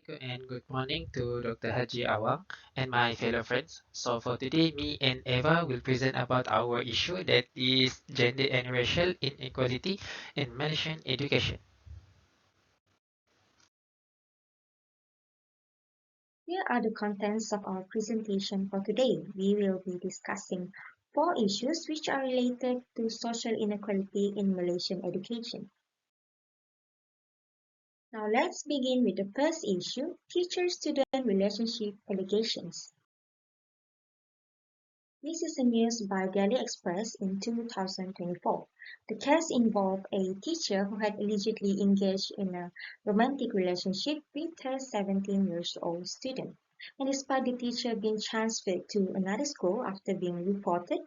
And good morning to Dr. Haji Awang and my fellow friends. So for today, me and Eva will present about our issue that is gender and racial inequality in Malaysian education. Here are the contents of our presentation for today. We will be discussing four issues which are related to social inequality in Malaysian education. Now let's begin with the first issue, teacher-student relationship allegations. This is a news by Daily Express in 2024. The case involved a teacher who had allegedly engaged in a romantic relationship with her 17-year-old student. And despite the teacher being transferred to another school after being reported,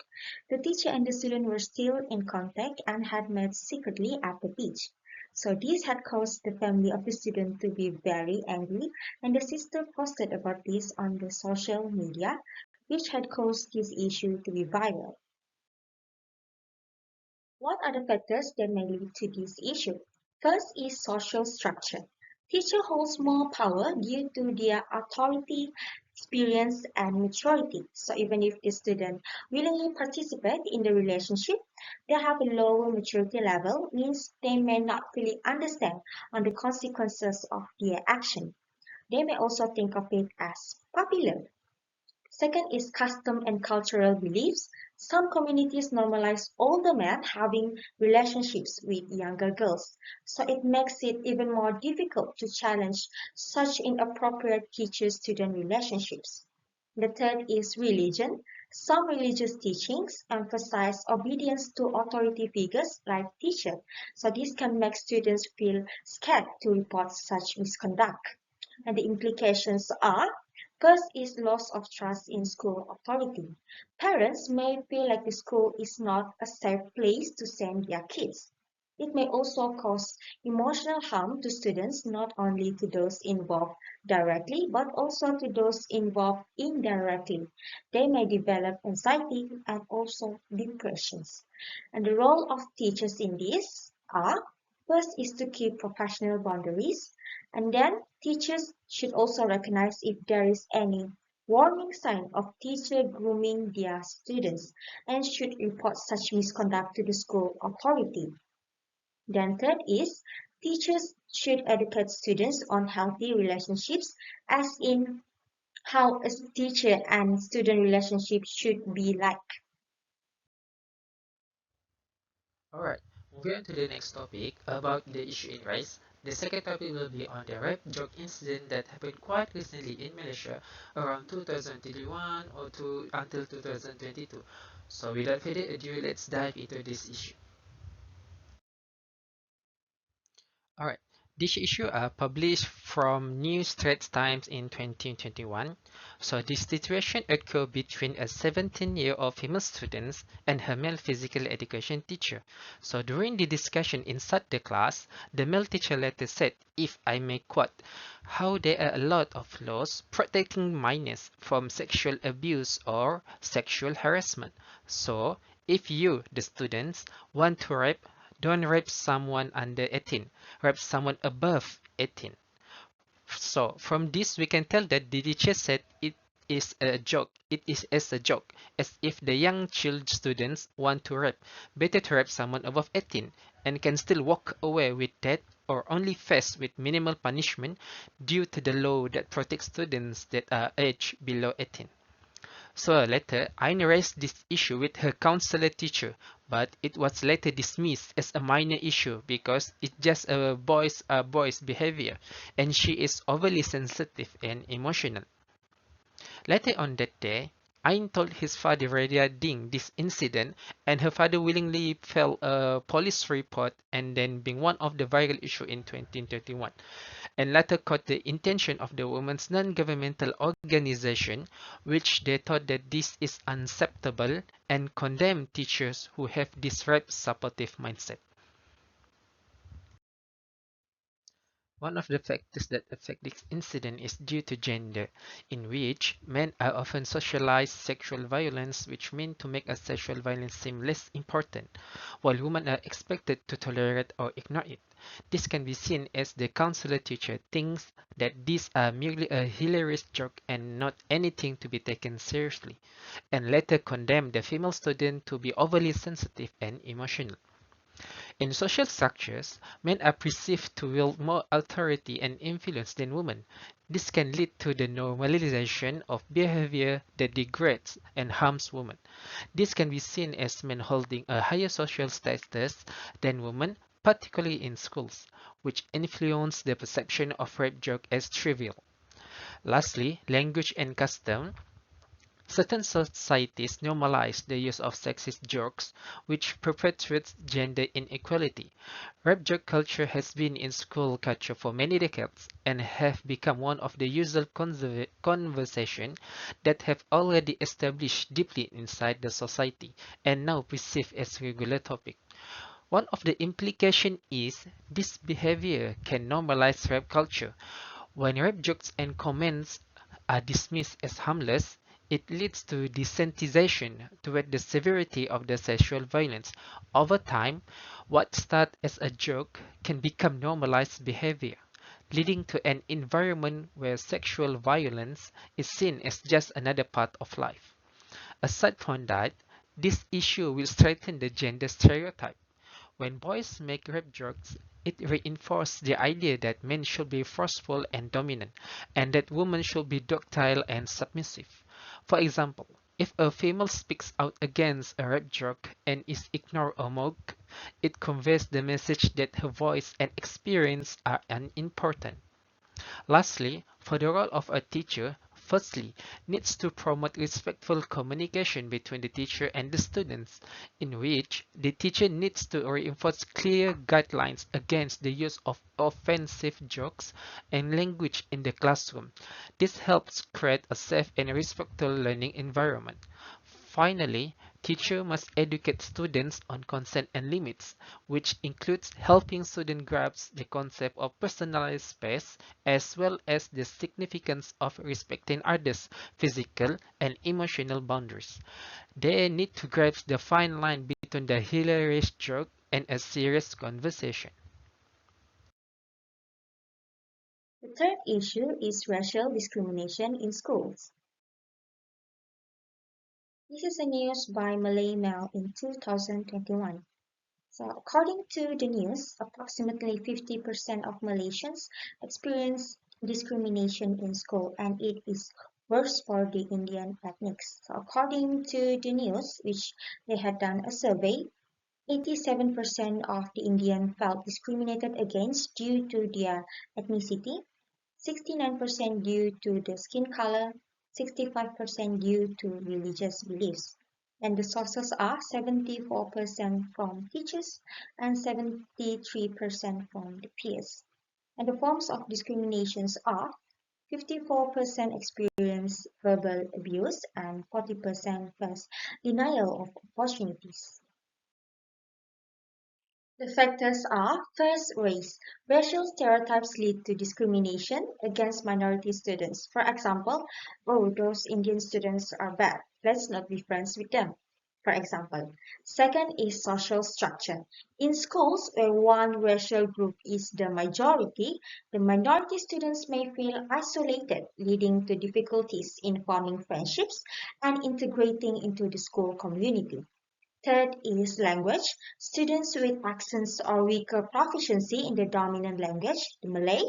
the teacher and the student were still in contact and had met secretly at the beach. So this had caused the family of the student to be very angry, and the sister posted about this on the social media, which had caused this issue to be viral. What are the factors that may lead to this issue? First is social structure. Teacher holds more power due to their authority, experience, and maturity. So even if the student willingly participate in the relationship, they have a lower maturity level, means they may not fully understand on the consequences of their action. They may also think of it as popular. Second is custom and cultural beliefs. Some communities normalize older men having relationships with younger girls, so it makes it even more difficult to challenge such inappropriate teacher-student relationships. The third is religion. Some religious teachings emphasize obedience to authority figures like teacher, so this can make students feel scared to report such misconduct. And the implications are: first is loss of trust in school authority. Parents may feel like the school is not a safe place to send their kids. It may also cause emotional harm to students, not only to those involved directly, but also to those involved indirectly. They may develop anxiety and also depressions. And the role of teachers in this are: first is to keep professional boundaries, and then teachers should also recognize if there is any warning sign of teacher grooming their students and should report such misconduct to the school authority. Then third is teachers should educate students on healthy relationships, as in how a teacher and student relationship should be like. Alright, moving on to the next topic about the issue in rice. The second topic will be on the rape joke incident that happened quite recently in Malaysia around 2021 or until 2022. So without further ado, let's dive into this issue. Alright, this issue published from New Straits Times in 2021. So this situation occurred between a 17-year-old female student and her male physical education teacher. So during the discussion inside the class, the male teacher later said, if I may quote, how there are a lot of laws protecting minors from sexual abuse or sexual harassment. So if you, the students, want to rape, don't rape someone under 18, rape someone above 18. So from this we can tell that the teacher said it is a joke. It is as a joke, as if the young child students want to rape, better to rape someone above 18 and can still walk away with that or only face with minimal punishment due to the law that protects students that are aged below 18. So later, Ayn raised this issue with her counselor teacher, but it was later dismissed as a minor issue because it's just a boy's behavior, and she is overly sensitive and emotional. Later on that day, Ayn told his father regarding this incident, and her father willingly filed a police report and then being one of the viral issue in 2021 and later caught the intention of the women's non-governmental organization, which they thought that this is unacceptable and condemned teachers who have this rape supportive mindset. One of the factors that affect this incident is due to gender, in which men are often socialized sexual violence, which mean to make a sexual violence seem less important, while women are expected to tolerate or ignore it. This can be seen as the counselor teacher thinks that these are merely a hilarious joke and not anything to be taken seriously, and later condemn the female student to be overly sensitive and emotional. In social structures, men are perceived to wield more authority and influence than women. This can lead to the normalization of behavior that degrades and harms women. This can be seen as men holding a higher social status than women, particularly in schools, which influence the perception of rape joke as trivial. Lastly, language and custom. Certain societies normalize the use of sexist jokes, which perpetuates gender inequality. Rape joke culture has been in school culture for many decades and have become one of the usual conversation that have already established deeply inside the society and now perceived as regular topic. One of the implications is this behavior can normalize rape culture. When rape jokes and comments are dismissed as harmless, it leads to desensitization toward the severity of the sexual violence. Over time, what starts as a joke can become normalized behavior, leading to an environment where sexual violence is seen as just another part of life. Aside from that, this issue will strengthen the gender stereotype. When boys make rape jokes, it reinforces the idea that men should be forceful and dominant, and that women should be docile and submissive. For example, if a female speaks out against a rape joke and is ignored or mocked, it conveys the message that her voice and experience are unimportant. Lastly, for the role of a teacher, firstly, needs to promote respectful communication between the teacher and the students, in which the teacher needs to reinforce clear guidelines against the use of offensive jokes and language in the classroom. This helps create a safe and respectful learning environment. Finally, teacher must educate students on consent and limits, which includes helping students grasp the concept of personalized space as well as the significance of respecting others' physical and emotional boundaries. They need to grasp the fine line between the hilarious joke and a serious conversation. The third issue is racial discrimination in schools. This is a news by Malay Mail in 2021. So, according to the news, approximately 50% of Malaysians experience discrimination in school, and it is worse for the Indian ethnics. So, according to the news, which they had done a survey, 87% of the Indian felt discriminated against due to their ethnicity, 69% due to the skin color, 65% due to religious beliefs. And the sources are 74% from teachers and 73% from the peers. And the forms of discriminations are 54% experience verbal abuse and 40% face denial of opportunities. The factors are first, race. Racial stereotypes lead to discrimination against minority students. For example, oh, those Indian students are bad. Let's not be friends with them. For example, second is social structure. In schools where one racial group is the minority students may feel isolated, leading to difficulties in forming friendships and integrating into the school community. Third is language. Students with accents or weaker proficiency in the dominant language, the Malay,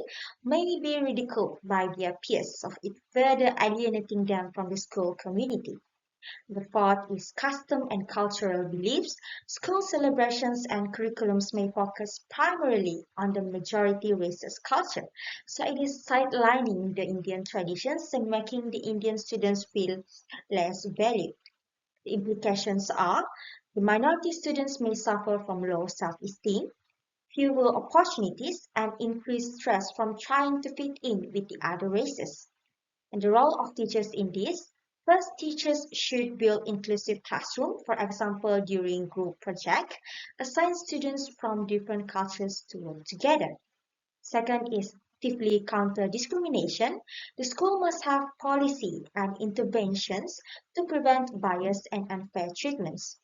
may be ridiculed by their peers, of it further alienating them from the school community. The fourth is custom and cultural beliefs. School celebrations and curriculums may focus primarily on the majority race's culture, so it is sidelining the Indian traditions and making the Indian students feel less valued. The implications are the minority students may suffer from low self-esteem, fewer opportunities, and increased stress from trying to fit in with the other races. And the role of teachers in this: first, teachers should build inclusive classroom, for example, during group project, assign students from different cultures to work together. Second is actively counter discrimination. The school must have policy and interventions to prevent bias and unfair treatments.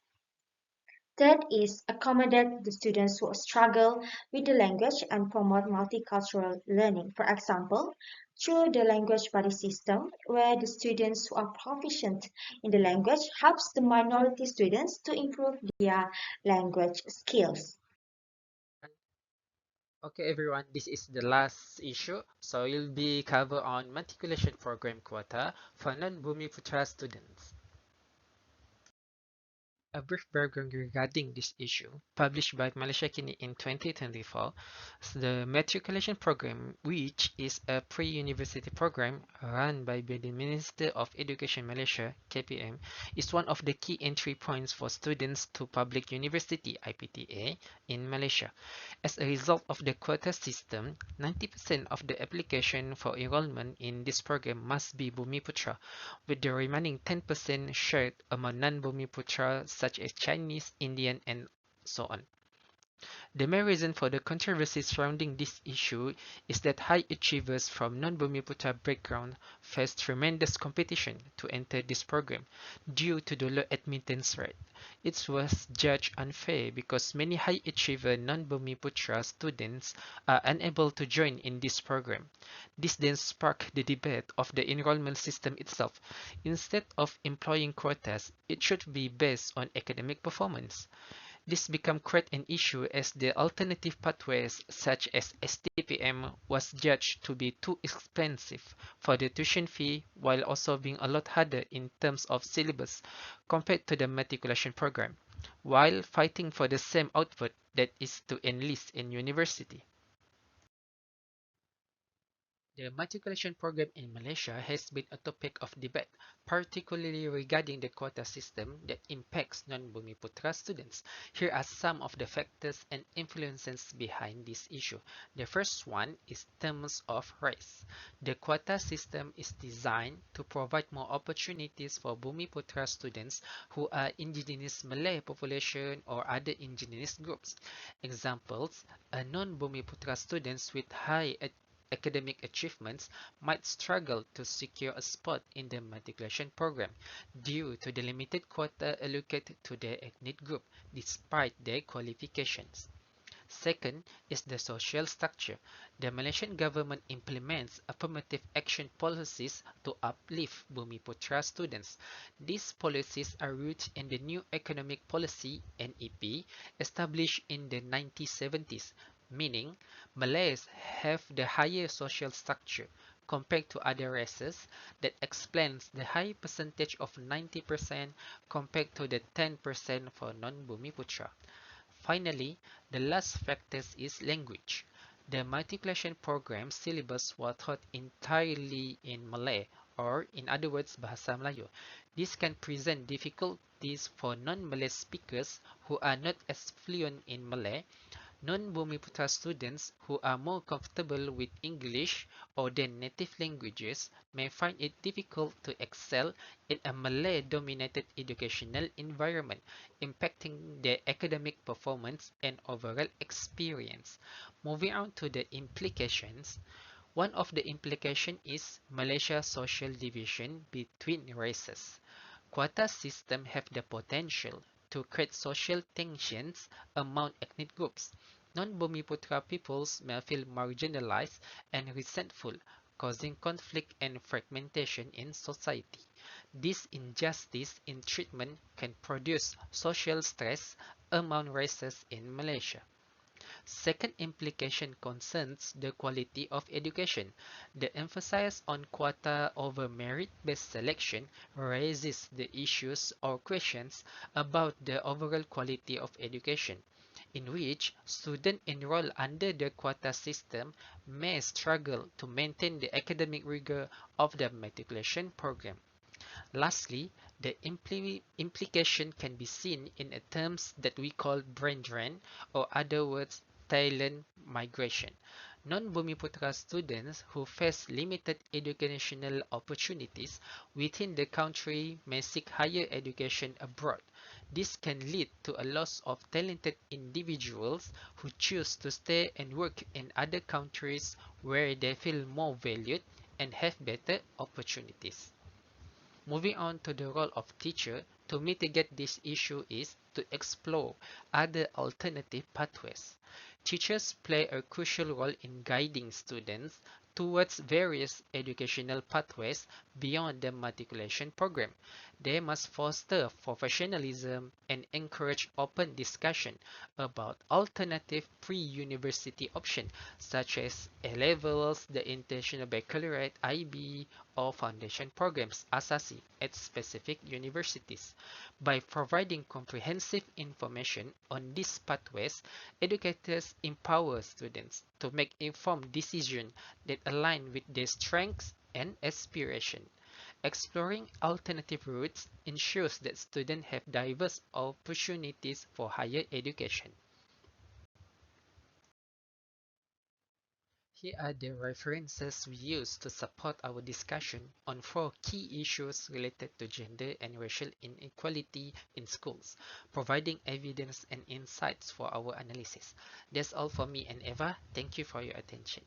Third is accommodate the students who struggle with the language and promote multicultural learning. For example, through the language buddy system, where the students who are proficient in the language helps the minority students to improve their language skills. Okay, everyone, this is the last issue. So you'll be covered on matriculation program quota for non-Bumiputra students. A brief background regarding this issue, published by Malaysia Kini in 2024, the matriculation program, which is a pre-university program run by the Minister of Education Malaysia (KPM), is one of the key entry points for students to public university (IPTA) in Malaysia. As a result of the quota system, 90% of the application for enrollment in this program must be Bumiputra, with the remaining 10% shared among non-Bumiputra such as Chinese, Indian, and so on. The main reason for the controversy surrounding this issue is that high achievers from non-Bumiputra background face tremendous competition to enter this program due to the low admittance rate. It was judged unfair because many high achiever non-Bumiputra students are unable to join in this program. This then sparked the debate of the enrollment system itself. Instead of employing quotas, it should be based on academic performance. This became quite an issue as the alternative pathways such as STPM was judged to be too expensive for the tuition fee while also being a lot harder in terms of syllabus compared to the matriculation program, while fighting for the same output that is to enlist in university. The matriculation program in Malaysia has been a topic of debate, particularly regarding the quota system that impacts non-Bumiputra students. Here are some of the factors and influences behind this issue. The first one is terms of race. The quota system is designed to provide more opportunities for Bumiputra students who are indigenous Malay population or other indigenous groups. Examples are non-Bumiputra students with high academic achievements might struggle to secure a spot in the matriculation program due to the limited quota allocated to their ethnic group despite their qualifications. Second is the social structure. The Malaysian government implements affirmative action policies to uplift Bumiputra students. These policies are rooted in the New Economic Policy (NEP) established in the 1970s, meaning Malays have the higher social structure compared to other races. That explains the high percentage of 90% compared to the 10% for non-Bumiputra. Finally, the last factor is language. The matriculation program syllabus was taught entirely in Malay, or in other words, Bahasa Melayu. This can present difficulties for non-Malay speakers who are not as fluent in Malay. Non-Bumiputra students who are more comfortable with English or their native languages may find it difficult to excel in a Malay-dominated educational environment, impacting their academic performance and overall experience. Moving on to the implications, one of the implications is Malaysia's social division between races. Quota systems have the potential to create social tensions among ethnic groups. Non-Bumiputra peoples may feel marginalized and resentful, causing conflict and fragmentation in society. This injustice in treatment can produce social stress among races in Malaysia. Second implication concerns the quality of education. The emphasis on quota over merit-based selection raises the issues or questions about the overall quality of education, in which students enrolled under the quota system may struggle to maintain the academic rigor of the matriculation program. Lastly, the implication can be seen in terms that we call brain drain, or other words, talent migration. Non-Bumiputra students who face limited educational opportunities within the country may seek higher education abroad. This can lead to a loss of talented individuals who choose to stay and work in other countries where they feel more valued and have better opportunities. Moving on to the role of teacher to mitigate this issue is to explore other alternative pathways. Teachers play a crucial role in guiding students towards various educational pathways beyond the matriculation program. They must foster professionalism and encourage open discussion about alternative pre-university options such as A-levels, the International Baccalaureate IB, or foundation programs (ASASI) at specific universities. By providing comprehensive information on these pathways, educators empower students to make informed decisions that align with their strengths and aspirations. Exploring alternative routes ensures that students have diverse opportunities for higher education. Here are the references we use to support our discussion on four key issues related to gender and racial inequality in schools, providing evidence and insights for our analysis. That's all for me and Eva. Thank you for your attention.